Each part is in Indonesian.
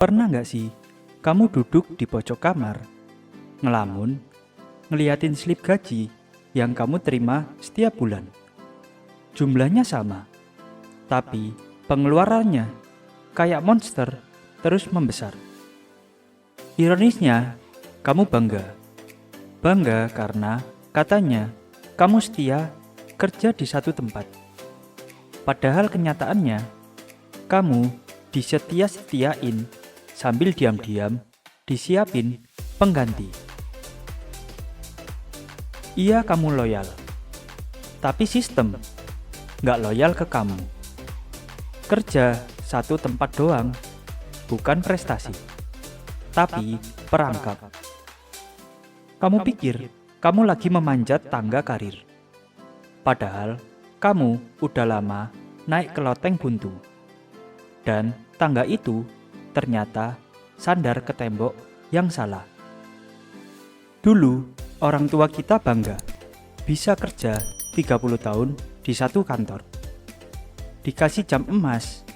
Pernah nggak sih kamu duduk di pojok kamar, ngelamun, ngeliatin slip gaji yang kamu terima setiap bulan? Jumlahnya sama, tapi pengeluarannya kayak monster terus membesar. Ironisnya, kamu bangga. Bangga karena katanya kamu setia kerja di satu tempat. Padahal kenyataannya, kamu disetia-setiain sambil diam-diam disiapin pengganti. Iya, kamu loyal, tapi sistem nggak loyal ke kamu. Kerja satu tempat doang, bukan prestasi, tapi perangkap. Kamu pikir kamu lagi memanjat tangga karir, padahal kamu udah lama naik ke loteng buntu. Dan tangga itu ternyata sandar ke tembok yang salah. Dulu, orang tua kita bangga bisa kerja 30 tahun di satu kantor. Dikasih jam emas,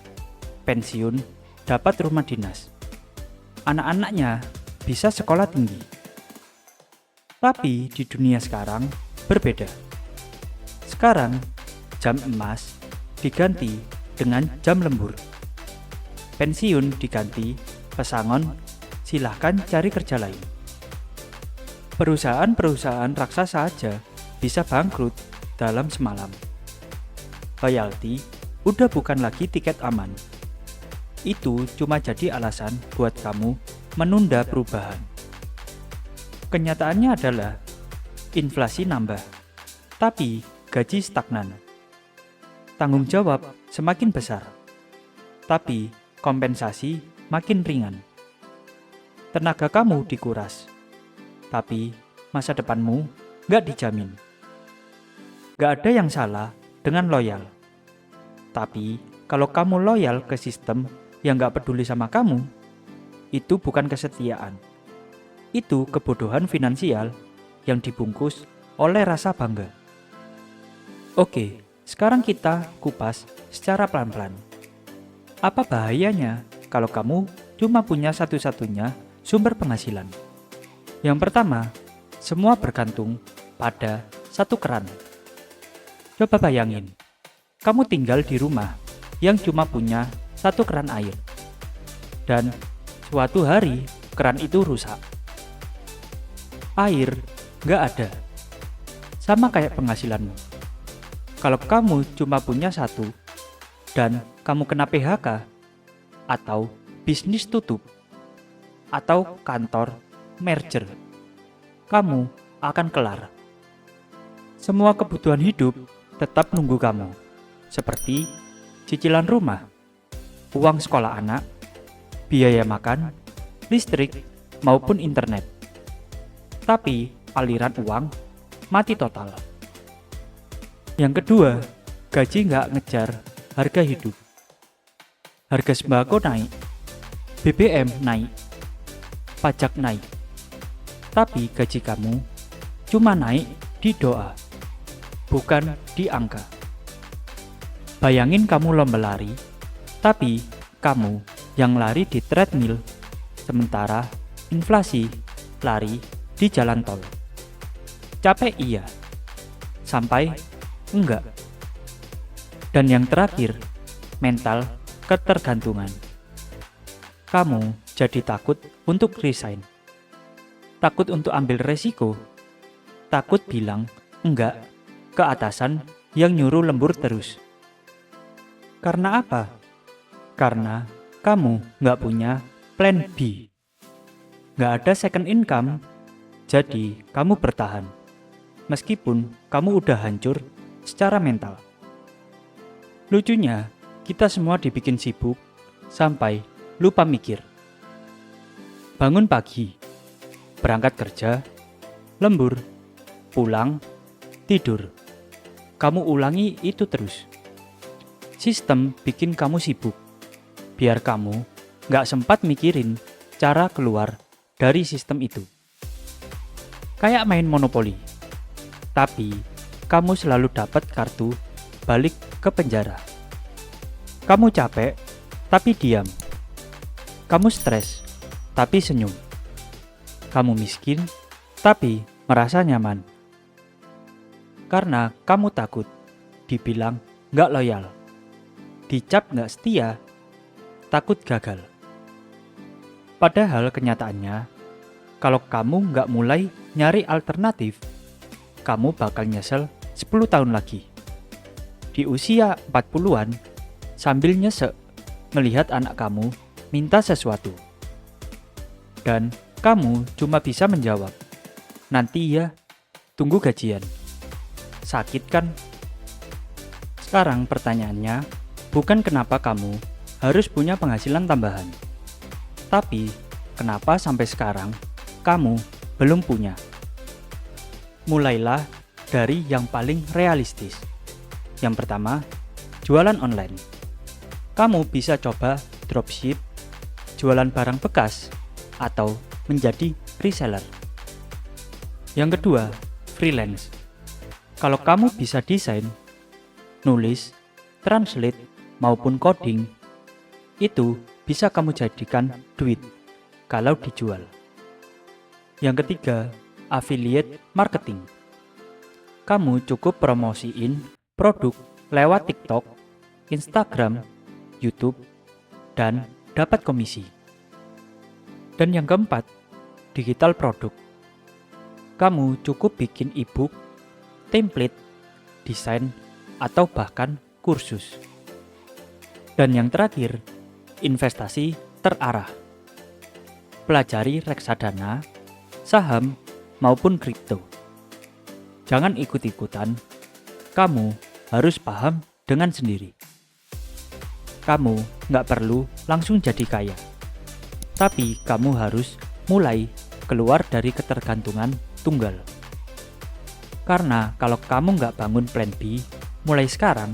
pensiun, dapat rumah dinas. Anak-anaknya bisa sekolah tinggi. Tapi di dunia sekarang berbeda. Sekarang, jam emas diganti dengan jam lembur. Pensiun diganti pesangon, silahkan cari kerja lain. Perusahaan-perusahaan raksasa aja bisa bangkrut dalam semalam. Royalti udah bukan lagi tiket aman. Itu cuma jadi alasan buat kamu menunda perubahan. Kenyataannya adalah inflasi nambah, tapi gaji stagnan. Tanggung jawab semakin besar, tapi kompensasi makin ringan. Tenaga kamu dikuras, tapi masa depanmu gak dijamin. Gak ada yang salah dengan loyal. Tapi kalau kamu loyal ke sistem yang gak peduli sama kamu, itu bukan kesetiaan. Itu kebodohan finansial yang dibungkus oleh rasa bangga. Oke, sekarang kita kupas secara pelan-pelan. Apa bahayanya kalau kamu cuma punya satu-satunya sumber penghasilan? Yang pertama, semua bergantung pada satu keran. Coba bayangin, kamu tinggal di rumah yang cuma punya satu keran air. Dan suatu hari keran itu rusak. Air nggak ada. Sama kayak penghasilanmu. Kalau kamu cuma punya satu, dan kamu kena PHK, atau bisnis tutup, atau kantor merger, kamu akan kelar. Semua kebutuhan hidup tetap nunggu kamu, seperti cicilan rumah, uang sekolah anak, biaya makan, listrik, maupun internet. Tapi aliran uang mati total. Yang kedua, gaji nggak ngejar harga hidup. Harga sembako naik, BBM naik, pajak naik. Tapi gaji kamu cuma naik di doa, bukan di angka. Bayangin kamu lomba lari, tapi kamu yang lari di treadmill, sementara inflasi lari di jalan tol. Capek iya, sampai enggak. Dan yang terakhir, mental ketergantungan. Kamu jadi takut untuk resign. Takut untuk ambil resiko. Takut bilang enggak ke atasan yang nyuruh lembur terus. Karena apa? Karena kamu nggak punya plan B. Nggak ada second income, jadi kamu bertahan. Meskipun kamu udah hancur secara mental. Lucunya, kita semua dibikin sibuk sampai lupa mikir. Bangun pagi, berangkat kerja, lembur, pulang, tidur. Kamu ulangi itu terus. Sistem bikin kamu sibuk, biar kamu gak sempat mikirin cara keluar dari sistem itu. Kayak main monopoli, tapi kamu selalu dapat kartu balik ke penjara. Kamu capek, tapi diam. kamu stres, tapi senyum. Kamu miskin, tapi merasa nyaman. Karena kamu takut dibilang nggak loyal, dicap nggak setia, takut gagal. Padahal kenyataannya, kalau kamu nggak mulai nyari alternatif, kamu bakal nyesel 10 tahun lagi. Di usia 40-an, sambil nyesek melihat anak kamu minta sesuatu. Dan kamu cuma bisa menjawab, nanti ya, tunggu gajian. Sakit kan? Sekarang pertanyaannya, bukan kenapa kamu harus punya penghasilan tambahan, tapi kenapa sampai sekarang kamu belum punya. Mulailah dari yang paling realistis. Yang pertama, jualan online. Kamu bisa coba dropship, jualan barang bekas, atau menjadi reseller. Yang kedua, freelance. Kalau kamu bisa desain, nulis, translate, maupun coding, itu bisa kamu jadikan duit kalau dijual. Yang ketiga, affiliate marketing. Kamu cukup promosiin produk lewat TikTok, Instagram, YouTube, dan dapat komisi. Dan yang keempat, digital produk. Kamu cukup bikin e-book, template, desain, atau bahkan kursus. Dan yang terakhir, investasi terarah. Pelajari reksadana, saham, maupun kripto. Jangan ikut-ikutan, kamu harus paham dengan sendiri. Kamu nggak perlu langsung jadi kaya, tapi kamu harus mulai keluar dari ketergantungan tunggal. Karena kalau kamu nggak bangun plan B mulai sekarang,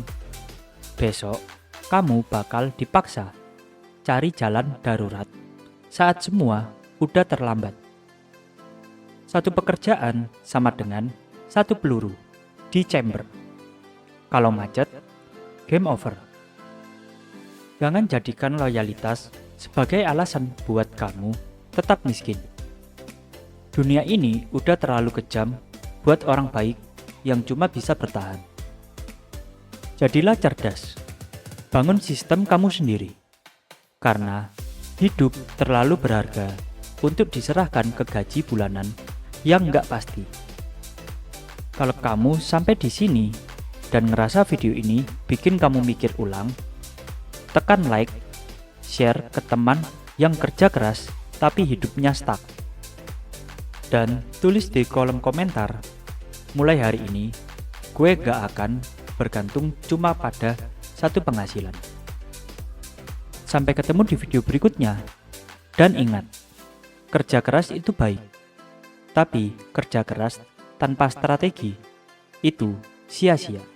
besok kamu bakal dipaksa cari jalan darurat saat semua udah terlambat. Satu pekerjaan sama dengan satu peluru di chamber. Kalau macet, game over. Jangan jadikan loyalitas sebagai alasan buat kamu tetap miskin. Dunia ini udah terlalu kejam buat orang baik yang cuma bisa bertahan. Jadilah cerdas. Bangun sistem kamu sendiri. Karena hidup terlalu berharga untuk diserahkan ke gaji bulanan yang nggak pasti. Kalau kamu sampai di sini dan ngerasa video ini bikin kamu mikir ulang, tekan like, share ke teman yang kerja keras tapi hidupnya stuck. Dan tulis di kolom komentar, mulai hari ini gue gak akan bergantung cuma pada satu penghasilan. Sampai ketemu di video berikutnya. Dan ingat, kerja keras itu baik, tapi kerja keras tanpa strategi itu sia-sia.